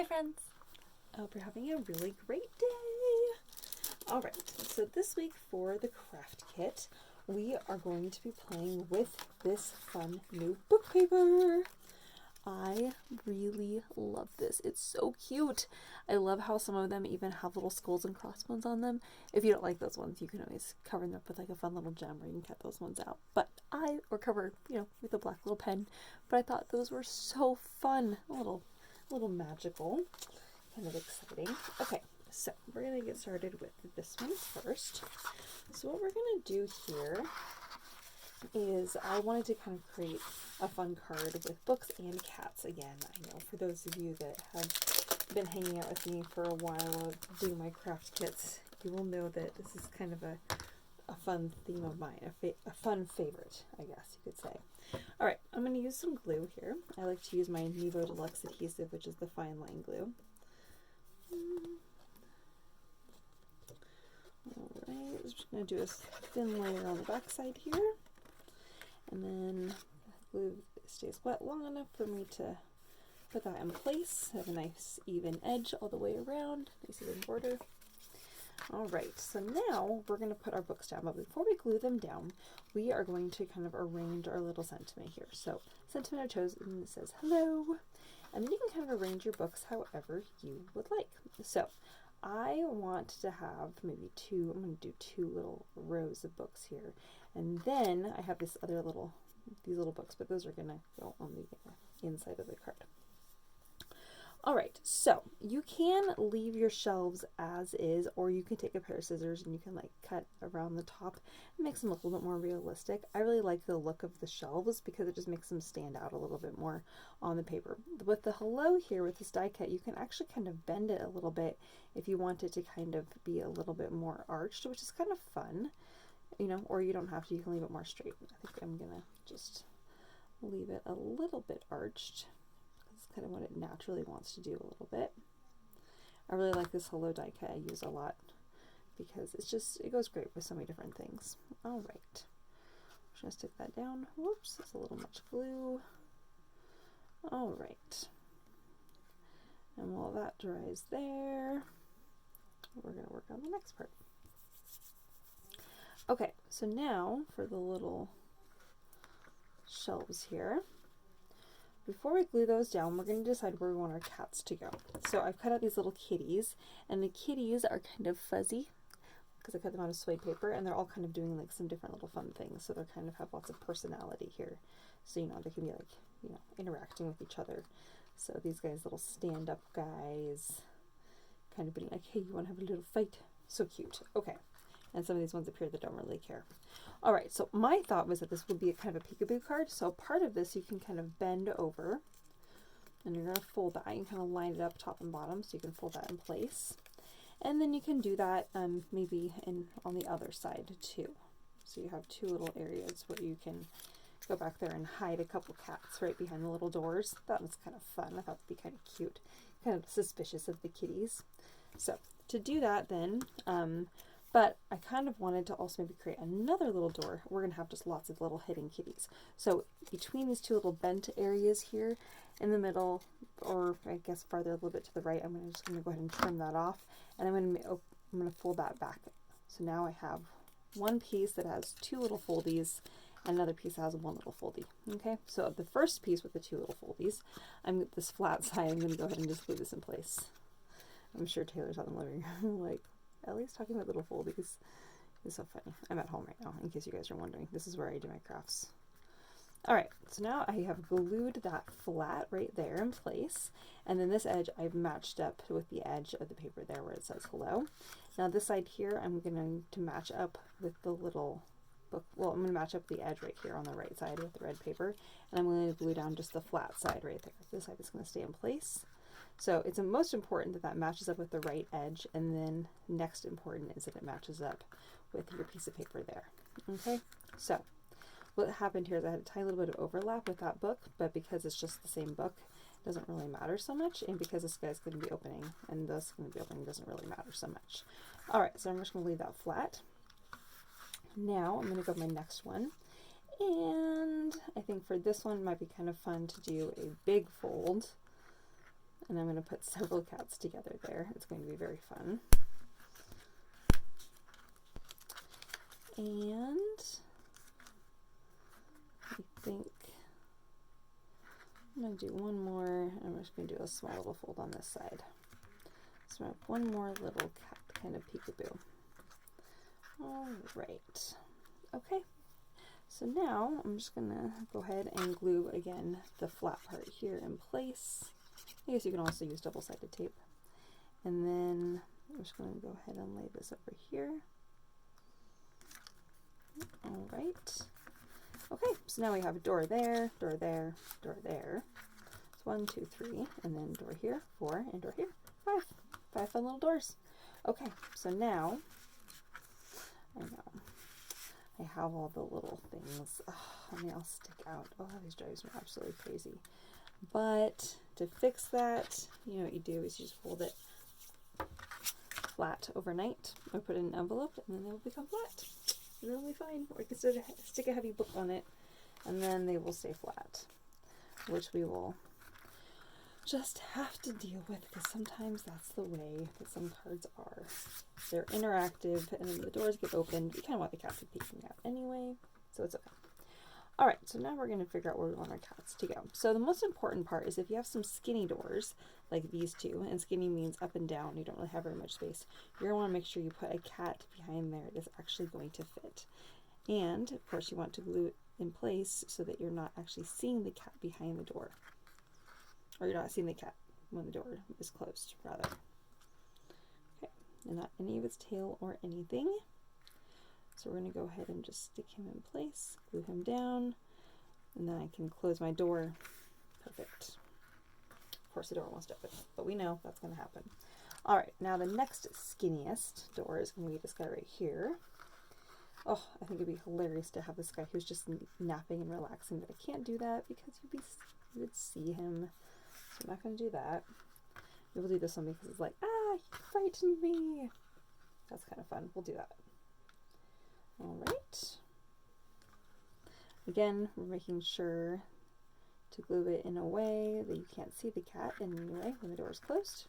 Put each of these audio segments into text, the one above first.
Hi friends! I hope you're having a really great day! Alright, so this week for the craft kit, we are going to be playing with this fun new book paper. I really love this. It's so cute. I love how some of them even have little skulls and crossbones on them. If you don't like those ones, you can always cover them up with like a fun little gem, or you can cut those ones out. Or cover, with a black little pen. But I thought those were so fun. A little magical. Kind of exciting. Okay, so we're going to get started with this one first. So what we're going to do here is I wanted to kind of create a fun card with books and cats again. I know for those of you that have been hanging out with me for a while doing my craft kits, you will know that this is kind of a fun theme of mine, a fun favorite, I guess you could say. Alright, I'm going to use some glue here. I like to use my Nevo Deluxe adhesive, which is the fine line glue. Alright, I'm just going to do a thin layer on the back side here. And then the glue stays wet long enough for me to put that in place. Have a nice even edge all the way around, nice even border. Alright, so now we're going to put our books down, but before we glue them down, we are going to kind of arrange our little sentiment here. So, sentiment I chose, and it says hello, and then you can kind of arrange your books however you would like. So, I want to have maybe I'm going to do two little rows of books here, and then I have these little books, but those are going to go on the inside of the card. Alright, so you can leave your shelves as is, or you can take a pair of scissors and you can like cut around the top. It makes them look a little bit more realistic. I really like the look of the shelves because it just makes them stand out a little bit more on the paper. With the hello here with this die cut, you can actually kind of bend it a little bit if you want it to kind of be a little bit more arched, which is kind of fun, or you don't have to, you can leave it more straight. I think I'm gonna just leave it a little bit arched. Kind of what it naturally wants to do a little bit. I really like this hello die cut. I use a lot because it goes great with so many different things. All right, I'm just gonna stick that down. Whoops, that's a little much glue. All right, and while that dries there, we're gonna work on the next part. Okay, so now for the little shelves here. Before we glue those down, we're going to decide where we want our cats to go. So I've cut out these little kitties, and the kitties are kind of fuzzy because I cut them out of suede paper, and they're all kind of doing like some different little fun things. So they kind of have lots of personality here. So, they can be like, interacting with each other. So these guys, little stand-up guys, kind of being like, hey, you want to have a little fight? So cute. Okay. And some of these ones up here that don't really care. All right, so my thought was that this would be a kind of a peekaboo card. So part of this you can kind of bend over, and you're going to fold that. You can kind of line it up top and bottom, so you can fold that in place. And then you can do that maybe on the other side too. So you have two little areas where you can go back there and hide a couple cats right behind the little doors. That was kind of fun. I thought it'd be kind of cute, kind of suspicious of the kitties. So to do that then, but I kind of wanted to also maybe create another little door. We're going to have just lots of little hidden kitties. So between these two little bent areas here in the middle, or I guess farther a little bit to the right, I'm just going to go ahead and trim that off. And I'm going to fold that back. So now I have one piece that has two little foldies, and another piece that has one little foldie. Okay, so the first piece with the two little foldies, this flat side, I'm going to go ahead and just glue this in place. I'm sure Taylor's out in the living room like, Ellie's talking about little foldies. It's so funny. I'm at home right now, in case you guys are wondering. This is where I do my crafts. Alright, so now I have glued that flat right there in place. And then this edge I've matched up with the edge of the paper there where it says hello. Now this side here I'm going to match up with the little book. Well, I'm going to match up the edge right here on the right side with the red paper. And I'm going to glue down just the flat side right there. This side is going to stay in place. So it's most important that that matches up with the right edge, and then next important is that it matches up with your piece of paper there. Okay, so what happened here is I had a tiny little bit of overlap with that book, but because it's just the same book, it doesn't really matter so much, and because this guy's going to be opening and this is going to be opening, it doesn't really matter so much. Alright, so I'm just going to leave that flat. Now I'm going to go to my next one, and I think for this one it might be kind of fun to do a big fold. And I'm going to put several cats together there. It's going to be very fun. And I think I'm going to do one more. I'm just going to do a small little fold on this side. So I have one more little cat kind of peekaboo. All right. Okay. So now I'm just going to go ahead and glue again the flat part here in place. I guess you can also use double-sided tape. And then I'm just going to go ahead and lay this over here. All right. Okay, so now we have a door there, door there, door there. It's 1, 2, 3, and then door here, 4, and door here, 5. 5 fun little doors. Okay, so now, I know, I have all the little things. Oh, and they all stick out. Oh, these drives me absolutely crazy. But to fix that, you know what you do is you just fold it flat overnight, or put it in an envelope, and then they will become flat. They'll be fine. Or you can stick a heavy book on it, and then they will stay flat, which we will just have to deal with, because sometimes that's the way that some cards are. They're interactive, and then the doors get opened. We kind of want the cats to be peeking out anyway, so it's okay. All right, so now we're going to figure out where we want our cats to go. So the most important part is if you have some skinny doors, like these two, and skinny means up and down, you don't really have very much space, you're going to want to make sure you put a cat behind there that's actually going to fit. And, of course, you want to glue it in place so that you're not actually seeing the cat behind the door. Or you're not seeing the cat when the door is closed, rather. Okay, and not any of its tail or anything. So we're going to go ahead and just stick him in place, glue him down, and then I can close my door. Perfect. Of course the door wants to open, but we know that's going to happen. All right, now the next skinniest door is going to be this guy right here. Oh, I think it'd be hilarious to have this guy who's just napping and relaxing, but I can't do that because you would see him. So I'm not going to do that. We will do this one because it's like, ah, he frightened me. That's kind of fun. We'll do that. All right. Again, we're making sure to glue it in a way that you can't see the cat in any way when the door is closed.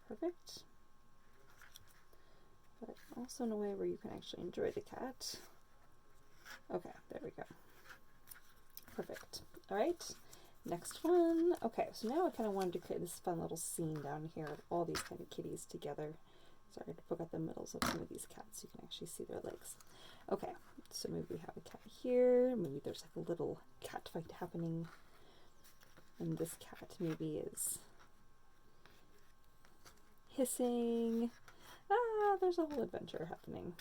Perfect. But also in a way where you can actually enjoy the cat. Okay, there we go. Perfect. All right, next one. Okay, so now I kind of wanted to create this fun little scene down here of all these kind of kitties together. Sorry to poke out the middles of some of these cats so you can actually see their legs. Okay, so maybe we have a cat here. Maybe there's like a little cat fight happening. And this cat maybe is hissing. Ah, there's a whole adventure happening.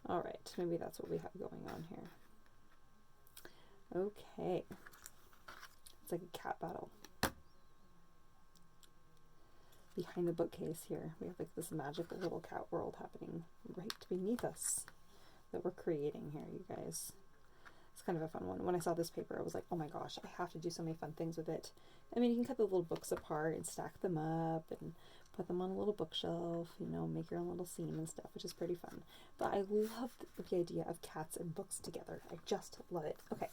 All right, maybe that's what we have going on here. Okay. It's like a cat battle. Behind the bookcase here, we have like this magical little cat world happening right beneath us that we're creating here, you guys. It's kind of a fun one. When I saw this paper, I was like, oh my gosh, I have to do so many fun things with it. I mean, you can cut the little books apart and stack them up and put them on a little bookshelf, you know, make your own little scene and stuff, which is pretty fun. But I love the idea of cats and books together. I just love it. Okay,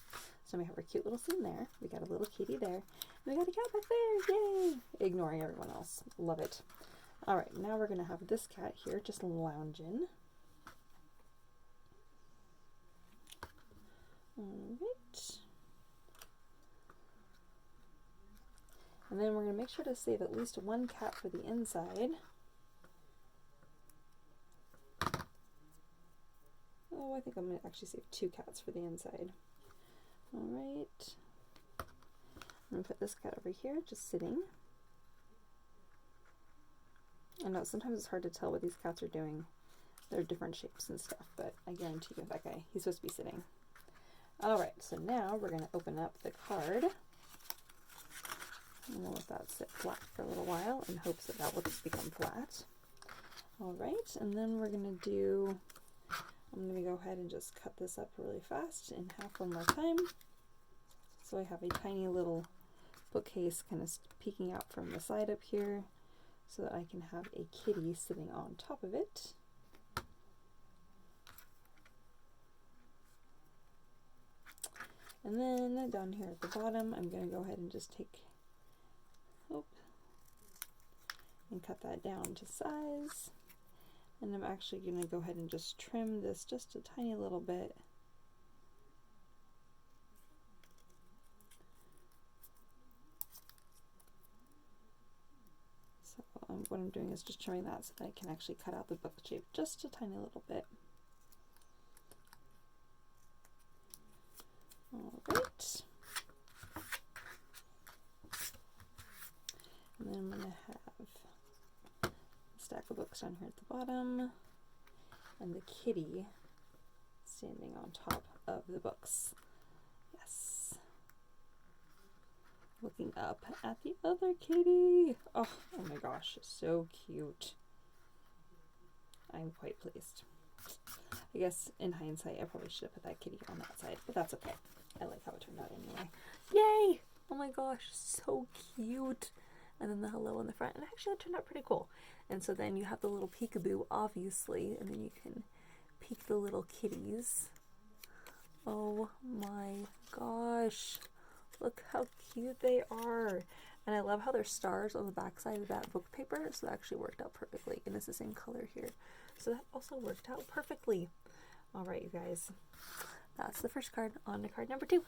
so we have our cute little scene there. We got a little kitty there. And we got a cat back there. Yay! Ignoring everyone else. Love it. All right, now we're going to have this cat here just lounging. All right. And then we're going to make sure to save at least one cat for the inside. Oh, I think I'm going to actually save 2 cats for the inside. All right. I'm going to put this cat over here, just sitting. I know sometimes it's hard to tell what these cats are doing. They're different shapes and stuff, but I guarantee you that guy, he's supposed to be sitting. All right, so now we're going to open up the card. And we'll let that sit flat for a little while in hopes that that will just become flat. All right, and then we're going to do, I'm going to go ahead and just cut this up really fast in half one more time. So I have a tiny little bookcase kind of peeking out from the side up here so that I can have a kitty sitting on top of it. And then down here at the bottom, I'm going to go ahead and just take, oh, cut that down to size. And I'm actually going to go ahead and just trim this just a tiny little bit. So what I'm doing is just trimming that so that I can actually cut out the book shape just a tiny little bit. Alright. And then I'm going to have a stack of books down here at the bottom, and the kitty standing on top of the books. Yes. Looking up at the other kitty. Oh my gosh, so cute. I'm quite pleased. I guess in hindsight, I probably should have put that kitty on that side, but that's okay. I like how it turned out anyway. Yay! Oh my gosh, so cute. And then the hello on the front, and actually that turned out pretty cool. And so then you have the little peekaboo, obviously, and then you can peek the little kitties. Oh my gosh, look how cute they are. And I love how there's stars on the back side of that book paper, so that actually worked out perfectly. And it's the same color here, so that also worked out perfectly. All right, you guys, that's the first card. On to card number 2.